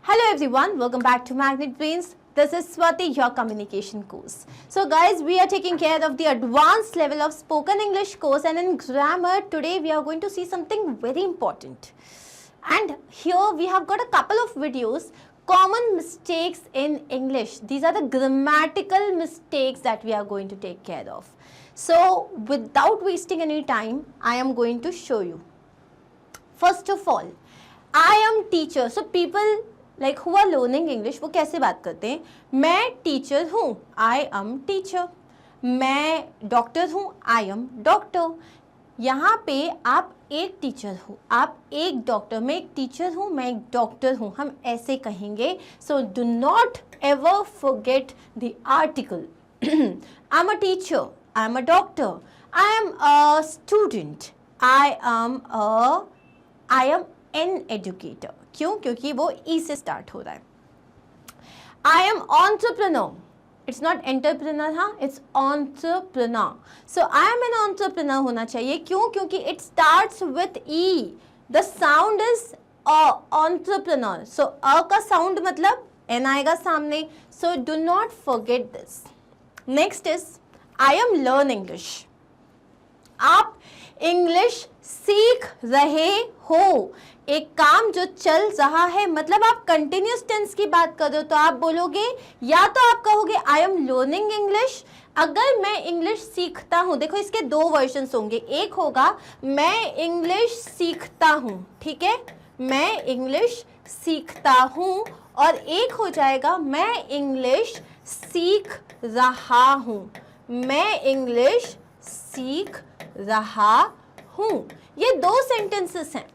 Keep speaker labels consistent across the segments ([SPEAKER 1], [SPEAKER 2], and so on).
[SPEAKER 1] Hello everyone, welcome back to Magnet Brains. This is Swati, your communication course. So guys, we are taking care of the advanced level of spoken English course, and in grammar today we are going to see something very important. And here we have got a couple of videos, common mistakes in English. These are the grammatical mistakes that we are going to take care of. So without wasting any time, I am going to show you. First of all, I am teacher. So people like who are learning English, वो कैसे बात करते हैं? मैं teacher हूँ, I am teacher. मैं doctor हूँ, I am doctor. यहाँ पे आप एक टीचर हो, आप एक डॉक्टर, मैं एक टीचर हूँ, मैं एक डॉक्टर हूँ, हम ऐसे कहेंगे. So do not ever forget the article. I'm a teacher, I'm a doctor, I am a student, I am an educator. क्यों? क्योंकि वो ई से स्टार्ट हो रहा है. I am entrepreneur. It's not entrepreneur, हाँ, it's entrepreneur. So I am an entrepreneur होना चाहिए. क्यों? क्योंकि it starts with E. The sound is entrepreneur. So अ का sound मतलब N आएगा सामने. So do not forget this. Next is I am learn English. आप इंग्लिश सीख रहे हो, एक काम जो चल रहा है, मतलब आप कंटिन्यूस टेंस की बात कर रहे हो तो आप बोलोगे, या तो आप कहोगे आई एम लर्निंग इंग्लिश. अगर मैं इंग्लिश सीखता हूँ, देखो इसके दो वर्जन्स होंगे, एक होगा मैं इंग्लिश सीखता हूँ, ठीक है, मैं इंग्लिश सीखता हूँ, और एक हो जाएगा मैं इंग्लिश सीख रहा हूँ, मैं इंग्लिश सीख रहा हूँ. ये दो सेंटेंसेस हैं.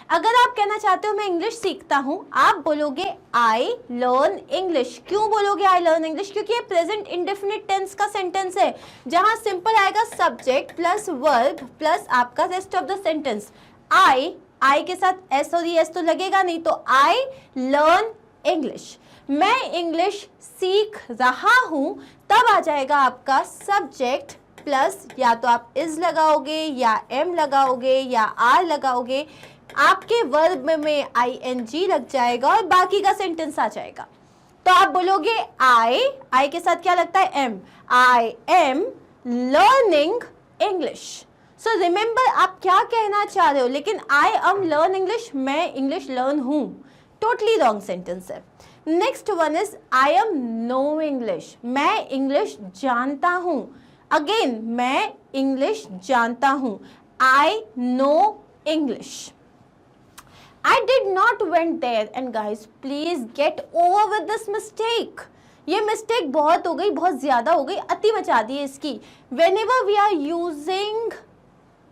[SPEAKER 1] अगर आप कहना चाहते हो मैं इंग्लिश सीखता हूँ, आप बोलोगे आई लर्न इंग्लिश. क्यों बोलोगे आई लर्न इंग्लिश? क्योंकि ये प्रेजेंट इंडेफिनिट टेंस का सेंटेंस है, जहाँ सिंपल आएगा सब्जेक्ट प्लस वर्ब प्लस आपका रेस्ट ऑफ द सेंटेंस. आई के साथ एस और एस तो लगेगा नहीं, तो आई लर्न इंग्लिश, मैं इंग्लिश सीख रहा हूँ, तब आ जाएगा आपका सब्जेक्ट प्लस या तो आप इज लगाओगे या एम लगाओगे या आर लगाओगे, आपके वर्ब में ing लग जाएगा और बाकी का सेंटेंस आ जाएगा. तो आप बोलोगे आई के साथ क्या लगता है? Am. I am learning English. So remember आप क्या कहना चाह रहे हो, लेकिन आई एम लर्न इंग्लिश, मैं इंग्लिश लर्न हूँ, टोटली रॉन्ग सेंटेंस है. Next one is I am know English, मैं इंग्लिश जानता हूँ. अगेन मैं इंग्लिश जानता हूँ, I know English. I did not went there, and guys please get over with this mistake. ये mistake बहुत हो गई, बहुत ज़्यादा हो गई, अति मचा दी है इसकी. Whenever we are using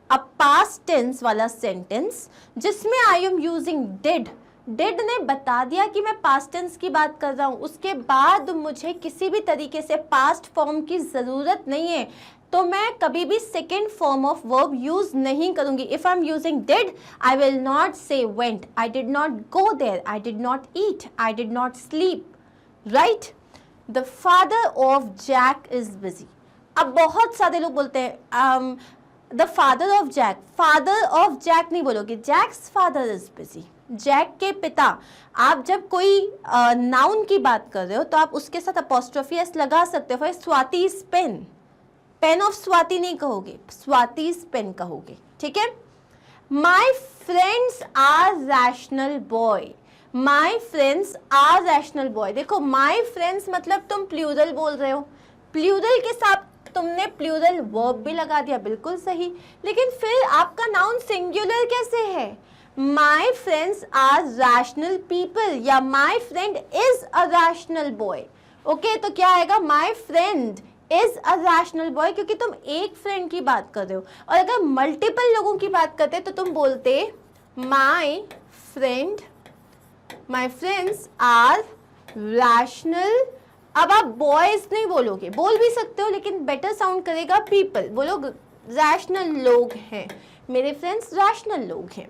[SPEAKER 1] a past tense वाला sentence जिसमें I am using did ने बता दिया कि मैं पास्ट टेंस की बात कर रहा हूँ, उसके बाद मुझे किसी भी तरीके से पास्ट फॉर्म की ज़रूरत नहीं है, तो मैं कभी भी second form of verb use नहीं करूंगी. If I am using did, I will not say went, I did not go there, I did not eat, I did not sleep, right. The father of Jack is busy. अब बहुत सारे लोग बोलते हैं the father of Jack. Father of Jack नहीं बोलोगे, Jack's father is busy, Jack के पिता. आप जब कोई नाउन की बात कर रहे हो तो आप उसके साथ अपॉस्ट्रोफी एस लगा सकते हो. Swati is pen, pen of Swati नहीं कहोगे, स्वाति इज पेन कहोगे, ठीक है. My friends are rational boy, my friends are rational boy. देखो माई फ्रेंड्स मतलब तुम प्लूरल बोल रहे हो, प्लूरल के साथ तुमने प्लूरल वर्ब भी लगा दिया, बिल्कुल सही, लेकिन फिर आपका नाउन सिंगुलर कैसे है? My friends are rational people या my friend is a rational boy. Okay, तो क्या आएगा? My friend is a rational boy, क्योंकि तुम एक फ्रेंड की बात कर रहे हो. और अगर मल्टीपल लोगों की बात करते तो तुम बोलते माई फ्रेंड्स आर रैशनल. अब आप बॉयज नहीं बोलोगे, बोल भी सकते हो लेकिन बेटर साउंड करेगा पीपल. बोलो रैशनल लोग हैं, मेरे फ्रेंड्स रैशनल लोग हैं.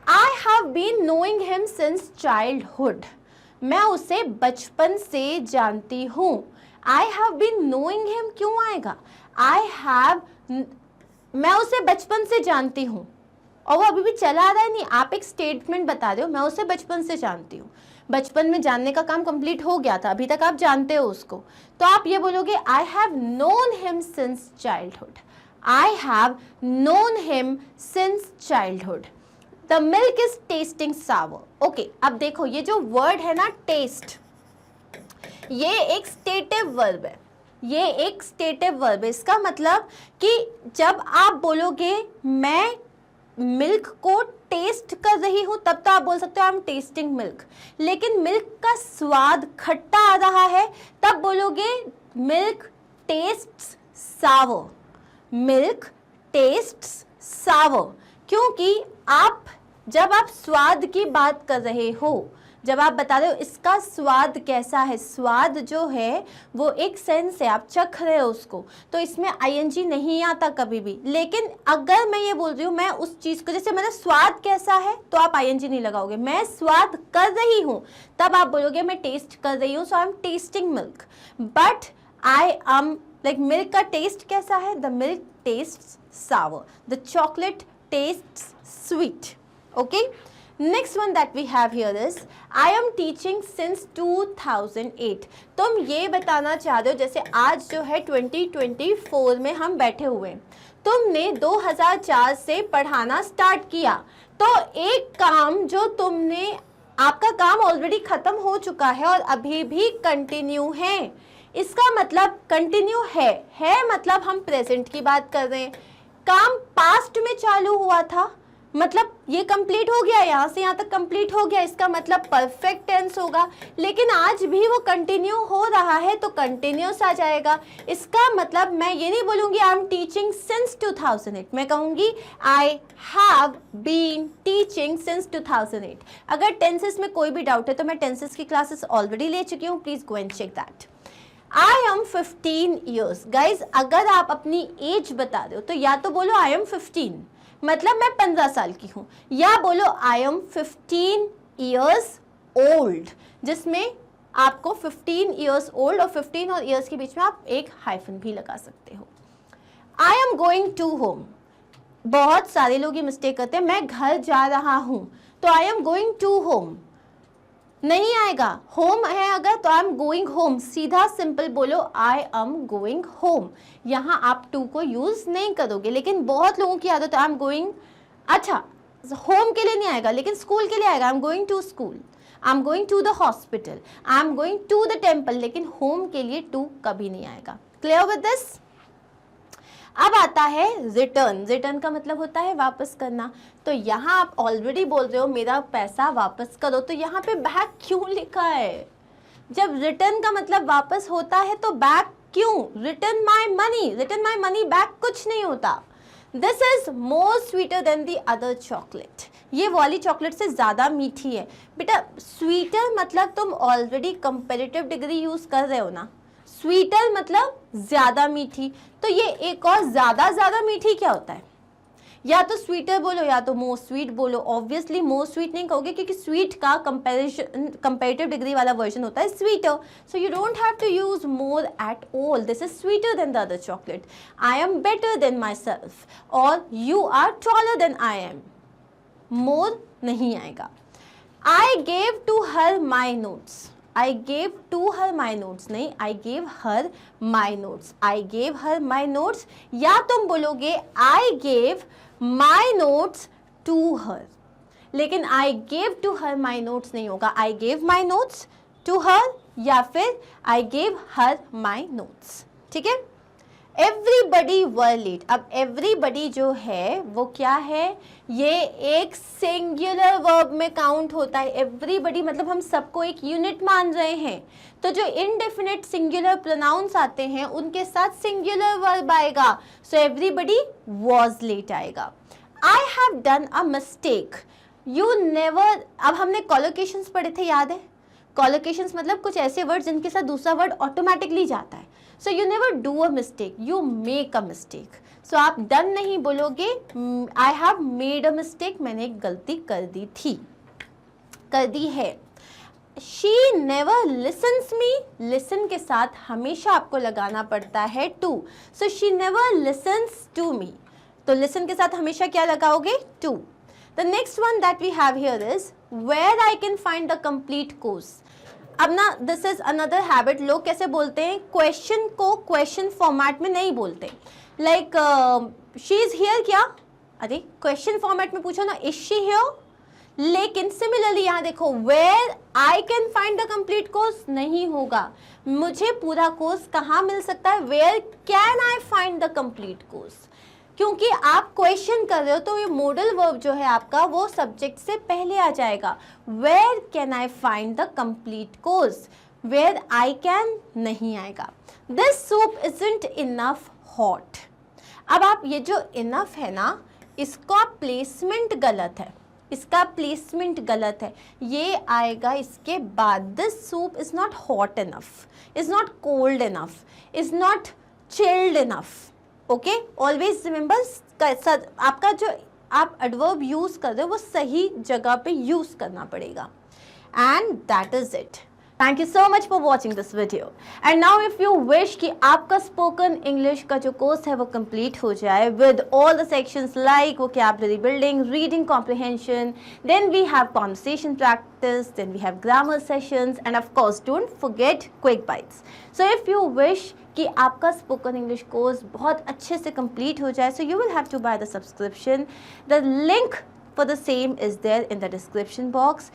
[SPEAKER 1] I have been knowing him since childhood, मैं उसे बचपन से जानती हूँ. I have been knowing him क्यों आएगा? मैं उसे बचपन से जानती हूँ, और वो अभी भी चला आ रहा है नहीं, आप एक स्टेटमेंट बता रहे हो, मैं उसे बचपन से जानती हूँ. बचपन में जानने का काम कंप्लीट हो गया था, अभी तक आप जानते हो उसको, तो आप ये बोलोगे I have known him since childhood, I have known him since childhood. The milk is tasting sour. Okay, अब देखो ये जो वर्ड है ना टेस्ट, ये एक स्टेटिव वर्ब है, ये एक स्टेटिव वर्ब है। इसका मतलब कि जब आप बोलोगे मैं मिल्क को टेस्ट कर रही हूं, तब तो आप बोल सकते हो आई एम टेस्टिंग मिल्क। लेकिन मिल्क का स्वाद खट्टा आ रहा है, तब बोलोगे मिल्क टेस्ट्स सावर, मिल्क टेस्ट्स सावर। क्योंकि आप जब आप स्वाद की बात कर रहे हो, जब आप बता रहे हो इसका स्वाद कैसा है, स्वाद जो है वो एक सेंस है, आप चख रहे हो उसको, तो इसमें आईएनजी नहीं आता कभी भी। लेकिन अगर मैं ये बोल रही हूँ मैं उस चीज़ को, जैसे मेरा स्वाद कैसा है, तो आप आईएनजी नहीं लगाओगे। मैं स्वाद कर रही हूँ, तब आप बोलोगे मैं टेस्ट कर रही हूँ, so I am tasting milk. But I am like milk का टेस्ट कैसा है, the milk tastes sour, the chocolate tastes sweet. Okay, next one that we have here is I am teaching since 2008। तुम ये बताना चाह रहे हो, जैसे आज जो है 2024 में हम बैठे हुए हैं, तुमने 2004 से पढ़ाना स्टार्ट किया, तो एक काम जो तुमने, आपका काम ऑलरेडी खत्म हो चुका है और अभी भी कंटिन्यू है। इसका मतलब कंटिन्यू है मतलब हम प्रेजेंट की बात कर रहे हैं। काम पास्ट में चालू हुआ था, मतलब ये कंप्लीट हो गया, यहाँ से यहाँ तक कंप्लीट हो गया, इसका मतलब परफेक्ट टेंस होगा। लेकिन आज भी वो कंटिन्यू हो रहा है, तो कंटिन्यूस आ जाएगा। इसका मतलब मैं ये नहीं बोलूँगी आई एम टीचिंग सिंस 2008, मैं कहूँगी I have been teaching since 2008। अगर टेंसेस में कोई भी डाउट है तो मैं टेंसेस की क्लासेस ऑलरेडी ले चुकी हूँ, please go and check that. I am 15 years. Guys, अगर आप अपनी एज बता रहे हो तो या तो बोलो आई एम 15, मतलब मैं 15 साल की हूं, या बोलो आई एम 15 ईयर्स ओल्ड, जिसमें आपको 15 ईयर्स ओल्ड और 15 और ईयर्स के बीच में आप एक हाइफन भी लगा सकते हो। I am going to home. बहुत सारे लोग ये मिस्टेक करते हैं, मैं घर जा रहा हूं, तो I am going to home नहीं आएगा। होम है अगर तो आई एम गोइंग होम, सीधा सिंपल बोलो आई एम गोइंग होम। यहाँ आप टू को यूज नहीं करोगे, लेकिन बहुत लोगों की आदत है आई एम गोइंग, अच्छा होम के लिए नहीं आएगा लेकिन स्कूल के लिए आएगा, I am going to school, I am going to the hospital, I am going to the temple, लेकिन होम के लिए टू कभी नहीं आएगा। Clear with this? अब आता है रिटर्न। रिटर्न का मतलब होता है वापस करना। तो यहाँ आप ऑलरेडी बोल रहे हो मेरा पैसा वापस करो, तो यहाँ पे बैक क्यों लिखा है? जब रिटर्न का मतलब वापस होता है तो बैक क्यों? Return my money, return my money, back कुछ नहीं होता। This is more sweeter than the other chocolate. ये वाली चॉकलेट से ज़्यादा मीठी है। बेटा स्वीटर मतलब तुम ऑलरेडी कंपेरेटिव डिग्री यूज़ कर रहे हो ना, स्वीटर मतलब ज़्यादा मीठी, तो ये एक और ज़्यादा मीठी क्या होता है? या तो स्वीटर बोलो या तो मोर स्वीट बोलो। ऑब्वियसली मोर स्वीट नहीं कहोगे क्योंकि स्वीट का कंपेरेटिव डिग्री वाला वर्जन होता है sweeter, so you don't have to use more at all. This is sweeter than the other chocolate. I am better than myself और you are taller than I am, more नहीं आएगा। I gave to her my notes, I gave to her my notes, नहीं I gave her my notes, I gave her my notes, या तुम बोलोगे I gave my notes to her, लेकिन I gave to her my notes नहीं होगा, I gave my notes to her या फिर I gave her my notes। ठीक है? एवरीबडी वर लेट। अब एवरीबडी जो है वो क्या है? ये एक सिंगुलर वर्ब में काउंट होता है। एवरीबडी मतलब हम सबको एक यूनिट मान रहे हैं, तो जो इनडेफिनेट सिंगुलर प्रोनाउंस आते हैं उनके साथ सिंगुलर वर्ब आएगा, सो एवरीबडी वॉज लेट आएगा। I have done a mistake, you never. अब हमने कॉलोकेशंस पढ़े थे, याद है? कॉलोकेशंस मतलब कुछ ऐसे वर्ड जिनके साथ दूसरा वर्ड ऑटोमेटिकली जाता है। So you never do a mistake, you make a mistake. So आप डन नहीं बोलोगे, I have made a mistake, मैंने एक गलती कर दी थी, कर दी है। She never listens me, listen के साथ हमेशा आपको लगाना पड़ता है to, so she never listens to me, तो लिसन के साथ हमेशा क्या लगाओगे? To. The next one that we have here is where I can find the complete course. अब ना दिस इज अनदर हैबिट, लोग कैसे बोलते हैं, क्वेश्चन को क्वेश्चन फॉर्मेट में नहीं बोलते, लाइक शी इज हियर, क्या, अरे क्वेश्चन फॉर्मेट में पूछो ना, इज शी हियर, लेकिन सिमिलरली यहाँ देखो where I can find the complete course नहीं होगा, मुझे पूरा कोर्स कहाँ मिल सकता है, where can I find the complete course, क्योंकि आप क्वेश्चन कर रहे हो तो ये मॉडल वर्ब जो है आपका वो सब्जेक्ट से पहले आ जाएगा, where can I find the complete course, where I can नहीं आएगा। This soup isn't enough hot, अब आप ये जो इनफ है ना, इसका प्लेसमेंट गलत है, इसका प्लेसमेंट गलत है, ये आएगा इसके बाद, this soup is not hot enough, is not cold enough, is not chilled enough, okay, always remember आपका जो आप एडवर्ब यूज कर रहे हो वो सही जगह पे यूज करना पड़ेगा, and that is it. Thank you so much for watching this video, and now if you wish कि आपका स्पोकन इंग्लिश का जो कोर्स है वो कंप्लीट हो जाए with all the sections like vocabulary building, reading comprehension, then we have conversation practice, then we have grammar sessions, and of course don't forget quick bites. So if you wish कि आपका spoken English course बहुत अच्छे से complete हो जाए, so you will have to buy the subscription, the link for the same is there in the description box,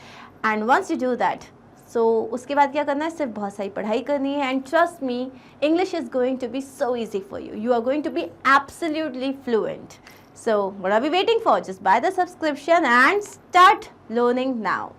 [SPEAKER 1] and once you do that, so उसके बाद क्या करना है, सिर्फ बहुत सारी पढ़ाई करनी है, and trust me English is going to be so easy for you, you are going to be absolutely fluent. So what are we waiting for, just buy the subscription and start learning now.